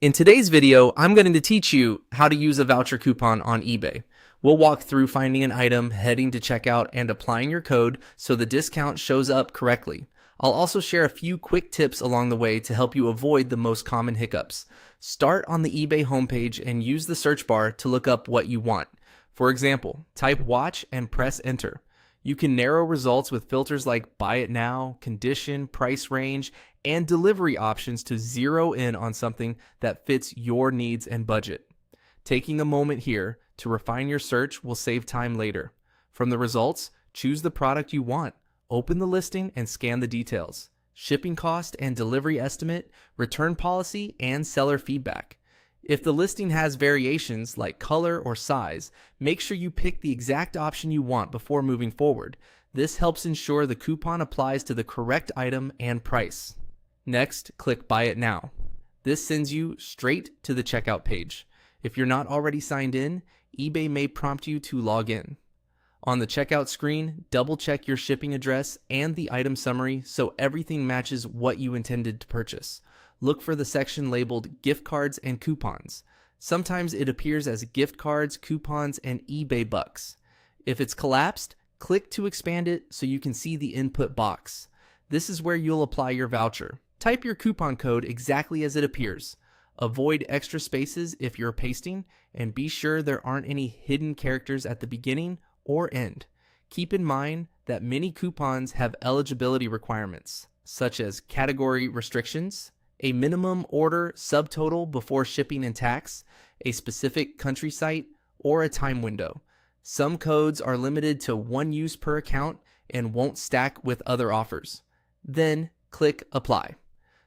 In today's video, I'm going to teach you how to use a voucher coupon on eBay. We'll walk through finding an item, heading to checkout, and applying your code so the discount shows up correctly. I'll also share a few quick tips along the way to help you avoid the most common hiccups. Start on the eBay homepage and use the search bar to look up what you want. For example, type watch and press enter. You can narrow results with filters like buy it now, condition, price range, and delivery options to zero in on something that fits your needs and budget. Taking a moment here to refine your search will save time later. From the results, choose the product you want, open the listing and scan the details, shipping cost and delivery estimate, return policy, and seller feedback. If the listing has variations like color or size, make sure you pick the exact option you want before moving forward. This helps ensure the coupon applies to the correct item and price. Next, click Buy It Now. This sends you straight to the checkout page. If you're not already signed in, eBay may prompt you to log in. On the checkout screen, double-check your shipping address and the item summary so everything matches what you intended to purchase. Look for the section labeled Gift Cards and Coupons. Sometimes it appears as gift cards, coupons, and eBay bucks. If it's collapsed, click to expand it so you can see the input box. This is where you'll apply your voucher. Type your coupon code exactly as it appears. Avoid extra spaces if you're pasting, and be sure there aren't any hidden characters at the beginning or end. Keep in mind that many coupons have eligibility requirements, such as category restrictions, a minimum order subtotal before shipping and tax, a specific country site, or a time window. Some codes are limited to one use per account and won't stack with other offers. Then click Apply.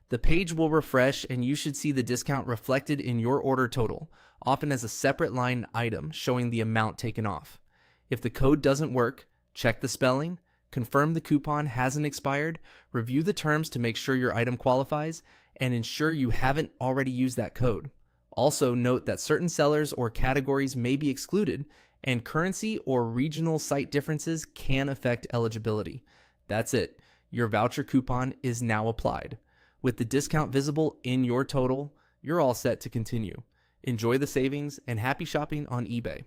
The page will refresh and you should see the discount reflected in your order total, often as a separate line item showing the amount taken off. If the code doesn't work, check the spelling, confirm the coupon hasn't expired, review the terms to make sure your item qualifies, and ensure you haven't already used that code. Also note that certain sellers or categories may be excluded, and currency or regional site differences can affect eligibility. That's it. Your voucher coupon is now applied. With the discount visible in your total, you're all set to continue. Enjoy the savings and happy shopping on eBay.